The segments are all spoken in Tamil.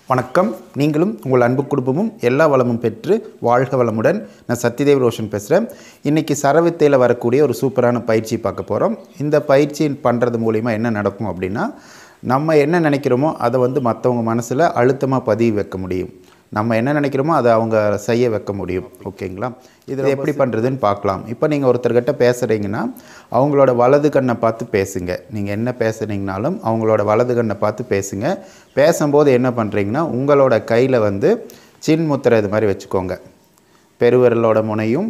வணக்கம். நீங்களும் உங்கள் அன்பு குடும்பமும் எல்லா வளமும் பெற்று வாழ்க வளமுடன். நான் சத்யதேவ் ரோஷன் பேசுகிறேன். இன்றைக்கி சரவித்தையில் வரக்கூடிய ஒரு சூப்பரான பயிற்சி பார்க்க போகிறோம். இந்த பயிற்சி பண்ணுறது மூலிமா என்ன நடக்கும் அப்படின்னா, நம்ம என்ன நினைக்கிறோமோ அதை மற்றவங்க மனசில் அழுத்தமாக பதிவு வைக்க முடியும். நம்ம என்ன நினைக்கிறோமோ அதை அவங்க செய்ய வைக்க முடியும். ஓகேங்களா? இதை எப்படி பண்ணுறதுன்னு பார்க்கலாம். இப்போ நீங்கள் ஒருத்தர்கிட்ட பேசுகிறீங்கன்னா அவங்களோட வலது கண்ணை பார்த்து பேசுங்க. நீங்கள் என்ன பேசுகிறீங்கனாலும் அவங்களோட வலது கண்ணை பார்த்து பேசுங்க. பேசும்போது என்ன பண்ணுறீங்கன்னா, உங்களோட கையில் சின் முத்திரை இது மாதிரி வச்சுக்கோங்க. பெருவிரலோட முனையும்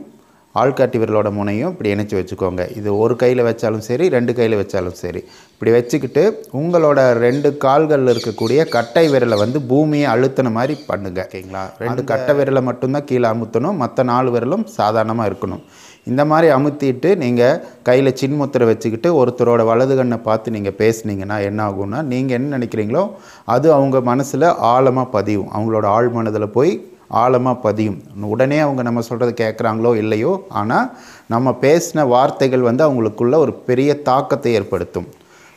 ஆள்காட்டி விரலோட முனையும் இப்படி இணைச்சி வச்சுக்கோங்க. இது ஒரு கையில் வச்சாலும் சரி, ரெண்டு கையில் வச்சாலும் சரி. இப்படி வச்சுக்கிட்டு உங்களோட ரெண்டு கால்களில் இருக்கக்கூடிய கட்டை விரலை பூமியை அழுத்தின மாதிரி பண்ணுங்க. ஓகேங்களா? ரெண்டு கட்டை விரலை மட்டும்தான் கீழே அமுத்தணும், மற்ற 4 விரலும் சாதாரணமாக இருக்கணும். இந்த மாதிரி அமுத்திட்டு நீங்கள் கையில் சின்முத்திரை வச்சுக்கிட்டு ஒருத்தரோட வலது கண்ணை பார்த்து நீங்கள் பேசுனீங்கன்னா என்ன ஆகும்னா, நீங்கள் என்ன நினைக்கிறீங்களோ அது அவங்க மனசில் ஆழமாக பதியும். அவங்களோட ஆழ் மனதில் போய் ஆழமாக பதியும். உடனே அவங்க நம்ம சொல்கிறது கேட்குறாங்களோ இல்லையோ, ஆனால் நம்ம பேசின வார்த்தைகள் அவங்களுக்குள்ள ஒரு பெரிய தாக்கத்தை ஏற்படுத்தும்.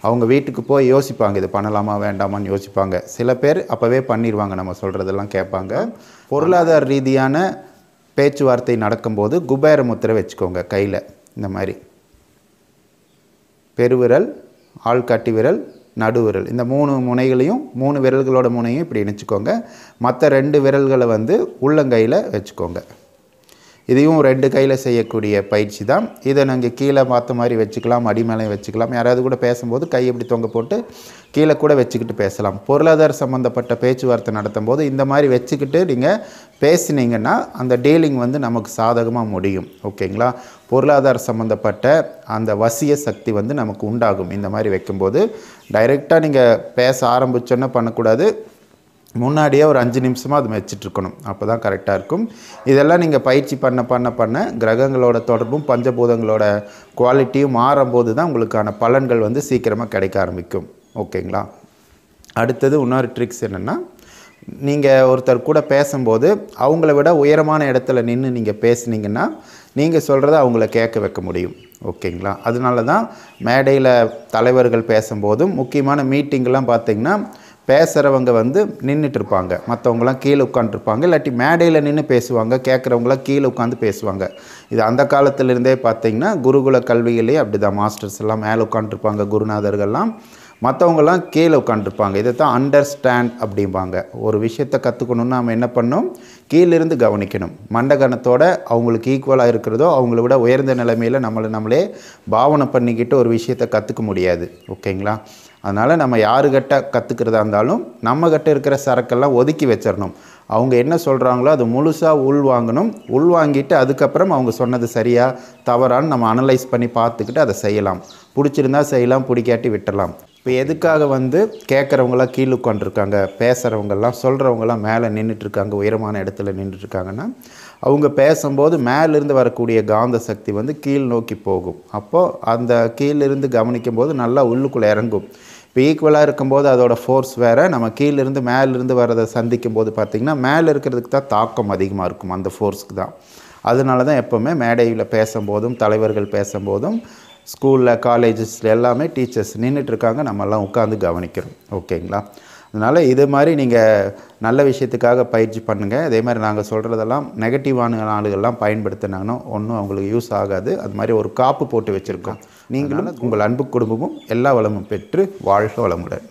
அவங்க வீட்டுக்கு போய் யோசிப்பாங்க, இது பண்ணலாமா வேண்டாமான்னு யோசிப்பாங்க. சில பேர் அப்போவே பண்ணிடுவாங்க, நம்ம சொல்கிறதெல்லாம் கேட்பாங்க. பொருளாதார ரீதியான பேச்சுவார்த்தை நடக்கும்போது குபேர முத்திரை வச்சுக்கோங்க கையில். இந்த மாதிரி பெருவிரல், ஆள்காட்டி விரல், நடுவிரல், இந்த 3 முனைகளையும் 3 விரல்களோட முனையும் இப்படி இணைச்சிக்கோங்க. மற்ற 2 விரல்களை உள்ளங்கையில் வச்சுக்கோங்க. இதையும் 2 கையில் செய்யக்கூடிய பயிற்சி தான். இதை நாங்கள் கீழே பார்த்த மாதிரி வச்சுக்கலாம், அடி மேலே வச்சுக்கலாம். யாராவது கூட பேசும்போது கை இப்படி தொங்க போட்டு கீழே கூட வச்சுக்கிட்டு பேசலாம். பொருளாதார சம்மந்தப்பட்ட பேச்சுவார்த்தை நடத்தும் போது இந்த மாதிரி வச்சுக்கிட்டு நீங்கள் பேசினீங்கன்னா அந்த டீலிங் நமக்கு சாதகமாக முடியும். ஓகேங்களா? பொருளாதார சம்மந்தப்பட்ட அந்த வசிய சக்தி நமக்கு உண்டாகும். இந்த மாதிரி வைக்கும்போது டைரெக்டாக நீங்கள் பேச ஆரம்பிச்சோன்னா பண்ணக்கூடாது. முன்னாடியே ஒரு 5 நிமிஷமாக அது வச்சிட்ருக்கணும். அப்போ தான் கரெக்டாக இருக்கும். இதெல்லாம் நீங்கள் பயிற்சி பண்ண கிரகங்களோட தொடர்பும் பஞ்சபூதங்களோட குவாலிட்டியும் மாறும்போது தான் உங்களுக்கான பலன்கள் சீக்கிரமாக கிடைக்க ஆரம்பிக்கும். ஓகேங்களா? அடுத்தது இன்னொரு ட்ரிக்ஸ் என்னென்னா, நீங்கள் ஒருத்தர் கூட பேசும்போது அவங்கள விட உயரமான இடத்துல நின்று நீங்கள் பேசுனீங்கன்னா நீங்கள் சொல்கிறத அவங்கள கேட்க வைக்க முடியும். ஓகேங்களா? அதனால தான் மேடையில் தலைவர்கள் பேசும்போதும் முக்கியமான மீட்டிங்கெலாம் பார்த்திங்கன்னா பேசுகிறவங்க நின்றுட்டுருப்பாங்க, மற்றவங்களாம் கீழே உட்காந்துருப்பாங்க. இல்லாட்டி மேடையில் நின்று பேசுவாங்க, கேட்குறவங்களாம் கீழே உட்காந்து பேசுவாங்க. இது அந்த காலத்திலிருந்தே பார்த்திங்கன்னா குருகுல கல்வியிலே அப்படி தான். மாஸ்டர்ஸ் எல்லாம் மேலே உட்காந்துருப்பாங்க, குருநாதர்கள்லாம். மற்றவங்களாம் கீழே உட்காந்துருப்பாங்க. இதை தான் அண்டர்ஸ்டாண்ட் அப்படிம்பாங்க. ஒரு விஷயத்தை கற்றுக்கணுன்னா நம்ம என்ன பண்ணணும், கீழிருந்து கவனிக்கணும். மண்டகணத்தோட அவங்களுக்கு ஈக்குவலாக இருக்கிறதோ அவங்கள விட உயர்ந்த நிலைமையில் நம்மளே பாவனை பண்ணிக்கிட்டு ஒரு விஷயத்தை கற்றுக்க முடியாது. ஓகேங்களா? அதனால் நம்ம யாருக்கிட்ட கற்றுக்கிறதா இருந்தாலும் நம்மக்கிட்ட இருக்கிற சரக்கெல்லாம் ஒதுக்கி வச்சிடணும். அவங்க என்ன சொல்கிறாங்களோ அது முழுசாக உள்வாங்கிட்டு அதுக்கப்புறம் அவங்க சொன்னது சரியா தவறான்னு நம்ம அனலைஸ் பண்ணி பார்த்துக்கிட்டு அதை செய்யலாம். பிடிச்சிருந்தா செய்யலாம், பிடிக்காட்டி விட்டுடலாம். இப்போ எதுக்காக கேட்குறவங்களாம் கீழே உட்காந்துருக்காங்க, பேசுகிறவங்கெல்லாம் சொல்கிறவங்களாம் மேலே நின்றுட்டுருக்காங்க, உயரமான இடத்துல நின்றுட்டுருக்காங்கன்னா அவங்க பேசும்போது மேலிருந்து வரக்கூடிய காந்த சக்தி கீழ் நோக்கி போகும். அப்போது அந்த கீழிருந்து கவனிக்கும் போது நல்லா உள்ளுக்குள்ளே இறங்கும். இப்போ ஈக்குவலாக இருக்கும்போது அதோட ஃபோர்ஸ் வேறு, நம்ம கீழிருந்து மேலிருந்து வரதை சந்திக்கும் போது பார்த்திங்கன்னா மேலே இருக்கிறதுக்கு தான் தாக்கம் அதிகமாக இருக்கும், அந்த ஃபோர்ஸுக்கு தான். அதனால தான் எப்போவுமே மேடையில் பேசும்போதும் தலைவர்கள் பேசும்போதும் ஸ்கூலில் காலேஜஸில் எல்லாமே டீச்சர்ஸ் நின்றுட்டுருக்காங்க, நம்மெல்லாம் உட்காந்து கவனிக்கிறோம். ஓகேங்களா? அதனால் இது மாதிரி நீங்கள் நல்ல விஷயத்துக்காக பயிற்சி பண்ணுங்கள். அதே மாதிரி நாங்கள் சொல்கிறதெல்லாம் நெகட்டிவான ஆளுகள்லாம் பயன்படுத்தினாங்கன்னா ஒன்றும் அவங்களுக்கு யூஸ் ஆகாது. அது மாதிரி ஒரு காப்பு போட்டு வச்சுருக்கோம். நீங்களும் உங்கள் அன்பு குடும்பமும் எல்லா வளமும் பெற்று வாழ்க வளமுடன்.